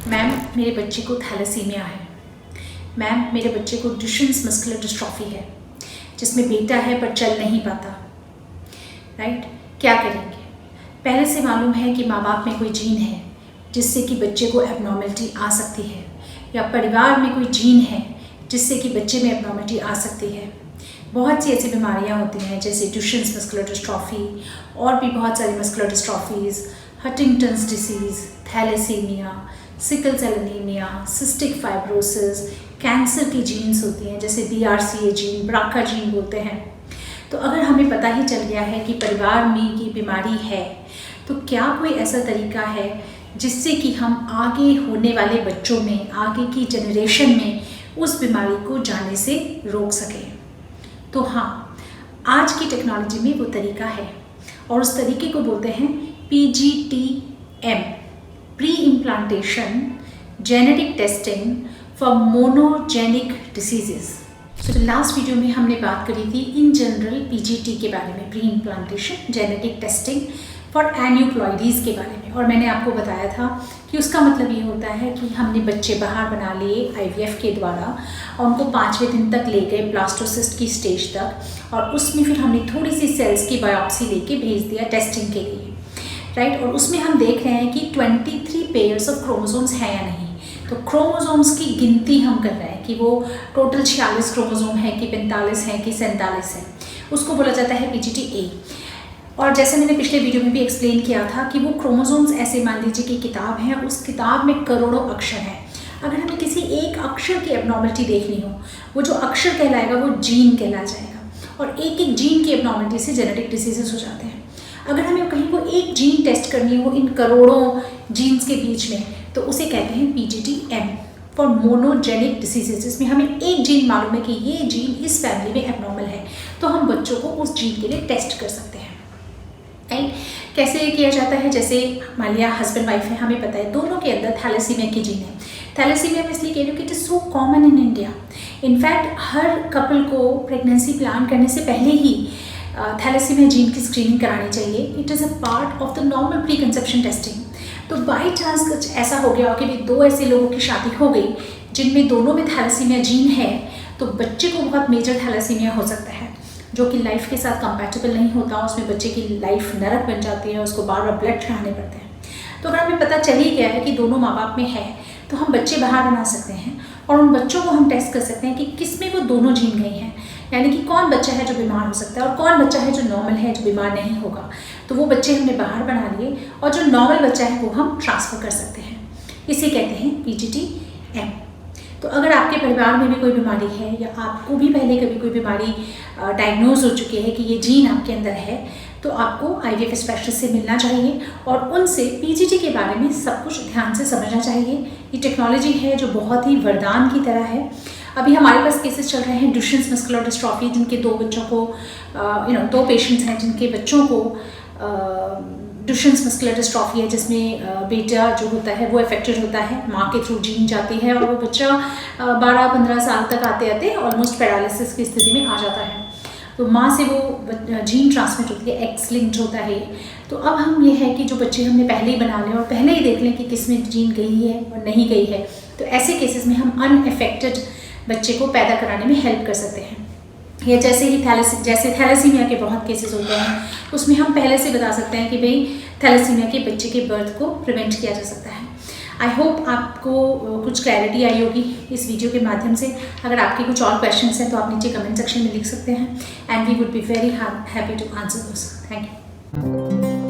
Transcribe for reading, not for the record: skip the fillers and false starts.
Ma'am मेरे बच्चे को थैलेसीमिया है। मैम मेरे बच्चे को डुशेन्स मस्कुलर डिस्ट्रॉफी है, जिसमें बेटा है पर चल नहीं पाता। राइट, क्या करेंगे? पहले से मालूम है कि माँ बाप में कोई जीन है जिससे कि बच्चे को एबनॉर्मलिटी आ सकती है, या परिवार में कोई जीन है जिससे कि बच्चे में एबनॉर्मलिटी आ सकती है। बहुत सी ऐसी बीमारियाँ होती हैं जैसे डुशेन्स मस्कुलर डिस्ट्रॉफी और भी बहुत सारी muscular dystrophies, Huntington's disease, thalassaemia, sickle cell anaemia, cystic fibrosis, cancer की जीन्स होती हैं जैसे BRCA जीन, ब्राका जीन बोलते हैं। तो अगर हमें पता ही चल गया है कि परिवार में ये बीमारी है, तो क्या कोई ऐसा तरीका है जिससे कि हम आगे होने वाले बच्चों में, आगे की जनरेशन में उस बीमारी को जाने से रोक सकें? तो हाँ, आज की टेक्नोलॉजी में वो तरीका है और उस तरीके को बोलते हैं PGT-M, pre implantation genetic testing for monogenic diseases. तो लास्ट वीडियो में हमने बात करी थी इन जनरल PGT के बारे में, pre implantation genetic testing for aneuploidies के बारे में, और मैंने आपको बताया था कि उसका मतलब ये होता है कि हमने बच्चे बाहर बना लिए IVF के द्वारा और उनको 5वें दिन तक ले गए ब्लास्टोसिस्ट की स्टेज तक, और उसमें फिर हमने थोड़ी सी सेल्स की बायोप्सी लेके भेज दिया टेस्टिंग के लिए। राइट, और उसमें हम देख रहे हैं कि 23 पेयर्स ऑफ क्रोमोसोम्स हैं या नहीं। तो क्रोमोसोम्स की गिनती हम कर रहे हैं कि वो टोटल 46 क्रोमोसोम है कि 45 है कि 47 है, उसको बोला जाता है PGT-A। और जैसे मैंने पिछले वीडियो में भी एक्सप्लेन किया था कि वो क्रोमोसोम्स ऐसे मान लीजिए कि किताब है, उस किताब में करोड़ों अक्षर हैं। अगर हमें किसी एक अक्षर की एबनॉर्मलिटी देखनी हो, वो जो अक्षर कहलाएगा वो जीन कहला जाएगा, और एक एक जीन की एबनॉर्मलिटी से जेनेटिक डिसीजेस हो जाते हैं। अगर हमें कहीं को एक जीन टेस्ट करनी हो इन करोड़ों जीन्स के बीच में, तो उसे कहते हैं PGT-M फॉर मोनोजेनिक डिसीजेज, जिसमें हमें एक जीन मालूम है कि ये जीन इस फैमिली में एबनॉर्मल है, तो हम बच्चों को उस जीन के लिए टेस्ट कर सकते हैं। राइट, कैसे किया जाता है? जैसे मान लिया हस्बैंड वाइफ है, हमें पता है दोनों के अंदर थैलेसीमिया की जीन है। थैलेसीमिया में इसलिए कह रही हूँ कि it is so common in India. In fact her couple को प्रेगनेंसी प्लान करने से पहले ही थैलेसीमिया जीन की स्क्रीनिंग करानी चाहिए। It is a part of the normal pre conception testing. तो बाई चांस कुछ ऐसा हो गया कि दो ऐसे लोगों की शादी हो गई जिनमें दोनों में थैलेसीमिया जीन है, तो बच्चे को बहुत मेजर थैलेसीमिया हो सकता है जो कि लाइफ के साथ कंपैटिबल नहीं होता। उसमें बच्चे की लाइफ नरक बन जाती है, उसको बार बार ब्लड चढ़ाने पड़ते हैं। तो अगर हमें पता चल ही गया है कि दोनों माँ बाप में है, तो हम बच्चे बाहर बना सकते हैं और उन बच्चों को हम टेस्ट कर सकते हैं कि किस में वो दोनों जीन गई हैं, यानी कि कौन बच्चा है जो बीमार हो सकता है और कौन बच्चा है जो नॉर्मल है, जो बीमार नहीं होगा। तो वो बच्चे हमने बाहर बना लिए और जो नॉर्मल बच्चा है वो हम ट्रांसफ़र कर सकते हैं। इसे कहते हैं PGT-M। तो अगर आपके परिवार में भी कोई बीमारी है या आपको भी पहले कभी कोई बीमारी डायग्नोज हो चुकी है कि ये जीन आपके अंदर है, तो आपको IVF स्पेशलिस्ट से मिलना चाहिए और उनसे PGT के बारे में सब कुछ ध्यान से समझना चाहिए। ये टेक्नोलॉजी है जो बहुत ही वरदान की तरह है। अभी हमारे पास केसेस चल रहे हैं डुशेन्स मस्कुलर डिस्ट्रॉफी, जिनके दो बच्चों को 2 पेशेंट्स हैं जिनके बच्चों को डुशेन्स मस्कुलर डिस्ट्रॉफी है, जिसमें बेटा जो होता है वो अफेक्टेड होता है, माँ के थ्रू जीन जाती है और वो बच्चा 12-15 साल तक आते आते ऑलमोस्ट पैरालिसिस की स्थिति में आ जाता है। तो माँ से वो जीन ट्रांसमिट होती है, एक्स लिंक्ड होता है। तो अब हम ये है कि जो बच्चे हमने पहले ही बना लें और पहले ही देख लें कि किस में जीन गई है और नहीं गई है, तो ऐसे केसेस में हम अनअफेक्टेड बच्चे को पैदा कराने में हेल्प कर सकते हैं। या जैसे ही थैलेसीमिया के बहुत केसेस होते हैं, उसमें हम पहले से बता सकते हैं कि भाई थैलेसीमिया के बच्चे के बर्थ को प्रिवेंट किया जा सकता है। आई होप आपको कुछ क्लैरिटी आई होगी इस वीडियो के माध्यम से। अगर आपके कुछ और क्वेश्चंस हैं तो आप नीचे कमेंट सेक्शन में लिख सकते हैं, and we would be very happy to answer those. Thank you.